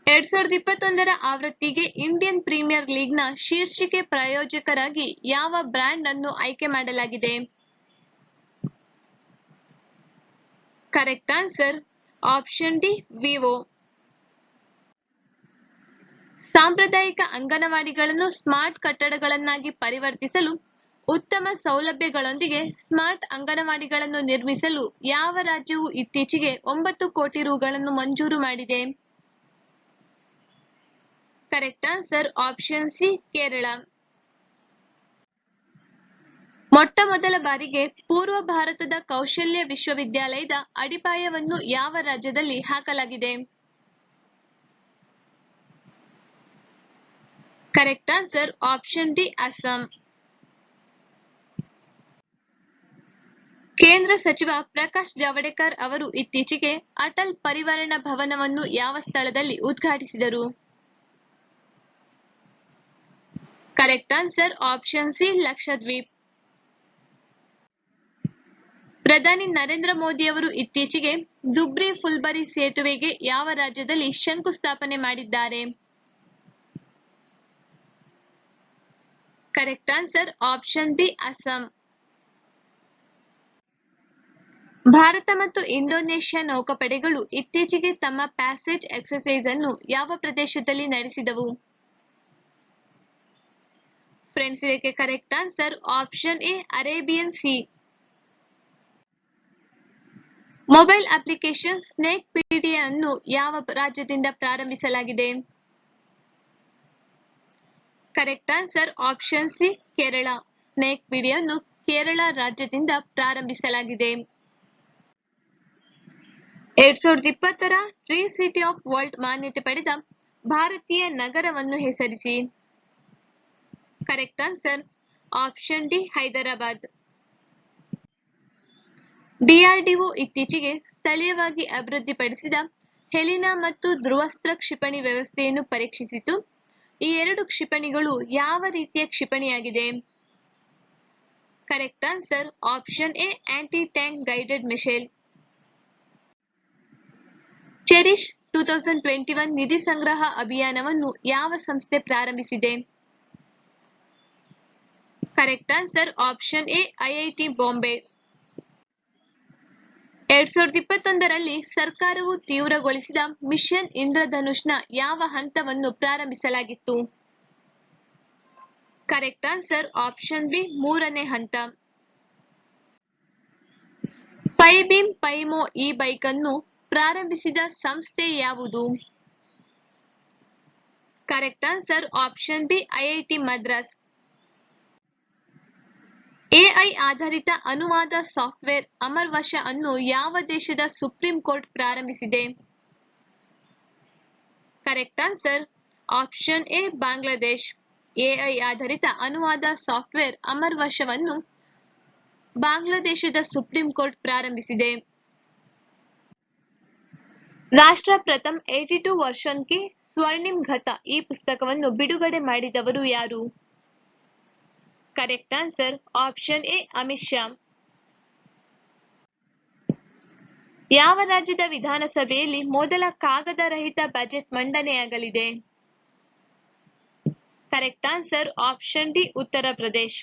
2021ರ ಆವೃತ್ತಿಗೆ ಇಂಡಿಯನ್ ಪ್ರೀಮಿಯರ್ ಲೀಗ್ನ ಶೀರ್ಷಿಕೆ ಪ್ರಾಯೋಜಕರಾಗಿ ಯಾವ ಬ್ರ್ಯಾಂಡ್ ಅನ್ನು ಆಯ್ಕೆ ಮಾಡಲಾಗಿದೆ? Correct answer option D Vivo. ಸಾಂಪ್ರದಾಯಿಕ ಅಂಗನವಾಡಿಗಳನ್ನು ಸ್ಮಾರ್ಟ್ ಕಟ್ಟಡಗಳನ್ನಾಗಿ ಪರಿವರ್ತಿಸಲು ಉತ್ತಮ ಸೌಲಭ್ಯಗಳೊಂದಿಗೆ ಸ್ಮಾರ್ಟ್ ಅಂಗನವಾಡಿಗಳನ್ನು ನಿರ್ಮಿಸಲು ಯಾವ ರಾಜ್ಯವು ಇತ್ತೀಚೆಗೆ 9 ಕೋಟಿ ರುಗಳನ್ನು ಮಂಜೂರು ಮಾಡಿದೆ? Correct answer option C Kerala. ಮೊಟ್ಟ ಮೊದಲ ಬಾರಿಗೆ ಪೂರ್ವ ಭಾರತದ ಕೌಶಲ್ಯ ವಿಶ್ವವಿದ್ಯಾಲಯದ ಅಡಿಪಾಯವನ್ನು ಯಾವ ರಾಜ್ಯದಲ್ಲಿ ಹಾಕಲಾಗಿದೆ? Correct answer option D Assam. ಕೇಂದ್ರ ಸಚಿವ ಪ್ರಕಾಶ್ ಜಾವಡೇಕರ್ ಅವರು ಇತ್ತೀಚೆಗೆ ಅಟಲ್ ಪರಿವರ್ಣ ಭವನವನ್ನು ಯಾವ ಸ್ಥಳದಲ್ಲಿ ಉದ್ಘಾಟಿಸಿದರು? Correct answer option C Lakshadweep. ಪ್ರಧಾನಿ ನರೇಂದ್ರ ಮೋದಿ ಅವರು ಇತ್ತೀಚೆಗೆ ಧುಬ್ರಿ ಫುಲ್ಬರಿ ಸೇತುವೆಗೆ ಯಾವ ರಾಜ್ಯದಲ್ಲಿ ಶಂಕುಸ್ಥಾಪನೆ ಮಾಡಿದ್ದಾರೆ? Correct answer option B Assam. Bharat ಮತ್ತು ಇಂಡೋನೇಷ್ಯಾ ನೌಕಾಪಡೆಗಳು ಇತ್ತೀಚೆಗೆ ತಮ್ಮ ಪ್ಯಾಸೇಜ್ ಎಕ್ಸರ್ಸೈಸ್ ಅನ್ನು ಯಾವ ಪ್ರದೇಶದಲ್ಲಿ ನಡೆಸಿದವು? ಫ್ರೆಂಡ್ಸ್, ಇದಕ್ಕೆ correct answer option A Arabian C. Mobile application snake PDA ಅನ್ನು ಯಾವ ರಾಜ್ಯದಿಂದ ಪ್ರಾರಂಭಿಸಲಾಗಿದೆ? Correct answer option C Kerala. Snake PDA ಅನ್ನು ಕೇರಳ ರಾಜ್ಯದಿಂದ ಪ್ರಾರಂಭಿಸಲಾಗಿದೆ. 2020ರ ಟ್ರೀ ಸಿಟಿ ಆಫ್ ವರ್ಲ್ಡ್ ಮಾನ್ಯತೆ ಪಡೆದ ಭಾರತೀಯ ನಗರವನ್ನು ಹೆಸರಿಸಿ. Correct answer option D Hyderabad. DRDO ಇತ್ತೀಚೆಗೆ ಸ್ಥಳೀಯವಾಗಿ ಅಭಿವೃದ್ಧಿಪಡಿಸಿದ ಹೆಲಿನಾ ಮತ್ತು ಧ್ರುವಸ್ತ್ರ ಕ್ಷಿಪಣಿ ವ್ಯವಸ್ಥೆಯನ್ನು ಪರೀಕ್ಷಿಸಿತು. ಈ 2 ಕ್ಷಿಪಣಿಗಳು ಯಾವ ರೀತಿಯ ಕ್ಷಿಪಣಿಯಾಗಿದೆ? Correct answer option A anti tank guided missile. Cherish 2021 ನಿಧಿ ಸಂಗ್ರಹ ಅಭಿಯಾನವನ್ನು ಯಾವ ಸಂಸ್ಥೆ ಪ್ರಾರಂಭಿಸಿದೆ? Correct answer option A IIT Bombay. 2021ರಲ್ಲಿ ಸರ್ಕಾರವು ತೀವ್ರಗೊಳಿಸಿದ ಮಿಷನ್ ಇಂದ್ರಧನುಷ್ನ ಯಾವ ಹಂತವನ್ನು ಪ್ರಾರಂಭಿಸಲಾಗಿತ್ತು? ಕರೆಕ್ಟ್ ಆನ್ಸರ್ ಆಪ್ಷನ್ ಬಿ ಮೂರನೇ ಹಂತ. ಪೈಬೀಮ್ ಪೈಮೋ ಈ ಬೈಕ್ ಅನ್ನು ಪ್ರಾರಂಭಿಸಿದ ಸಂಸ್ಥೆ ಯಾವುದು? Correct answer option B IIT Madras. AI ಆಧಾರಿತ ಅನುವಾದ ಸಾಫ್ಟ್ವೇರ್ ಅಮರ್ವಶ ಅನ್ನು ಯಾವ ದೇಶದ ಸುಪ್ರೀಂ ಕೋರ್ಟ್ ಪ್ರಾರಂಭಿಸಿದೆ? Correct answer option A Bangladesh. AI ಆಧಾರಿತ ಅನುವಾದ ಸಾಫ್ಟ್ವೇರ್ ಅಮರ್ವಶವನ್ನು ಬಾಂಗ್ಲಾದೇಶದ ಸುಪ್ರೀಂ ಕೋರ್ಟ್ ಪ್ರಾರಂಭಿಸಿದೆ. ರಾಷ್ಟ್ರ ಪ್ರಥಮ್ 82 ವರ್ಷನ್ ಕಿ ಸ್ವರ್ಣಿಮ್ ಘತ ಈ ಪುಸ್ತಕವನ್ನು ಬಿಡುಗಡೆ ಮಾಡಿದವರು ಯಾರು? Correct answer option A Amit Shah. ಯಾವ ರಾಜ್ಯದ ವಿಧಾನಸಭೆಯಲ್ಲಿ ಮೊದಲ ಕಾಗದ ರಹಿತ ಬಜೆಟ್ ಮಂಡನೆಯಾಗಲಿದೆ? Correct answer option D Uttar Pradesh.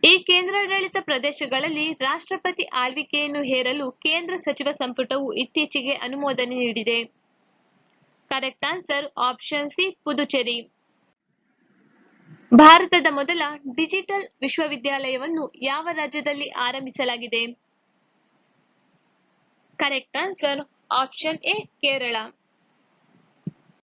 ಈ ಕೇಂದ್ರಾಡಳಿತ ಪ್ರದೇಶಗಳಲ್ಲಿ ರಾಷ್ಟ್ರಪತಿ ಆಳ್ವಿಕೆಯನ್ನು ಹೇರಲು ಕೇಂದ್ರ ಸಚಿವ ಸಂಪುಟವು ಇತ್ತೀಚೆಗೆ ಅನುಮೋದನೆ ನೀಡಿದೆ. Correct answer option C Puducherry. ಭಾರತದ ಮೊದಲ ಡಿಜಿಟಲ್ ವಿಶ್ವವಿದ್ಯಾಲಯವನ್ನು ಯಾವ ರಾಜ್ಯದಲ್ಲಿ ಆರಂಭಿಸಲಾಗಿದೆ? Correct answer option A Kerala.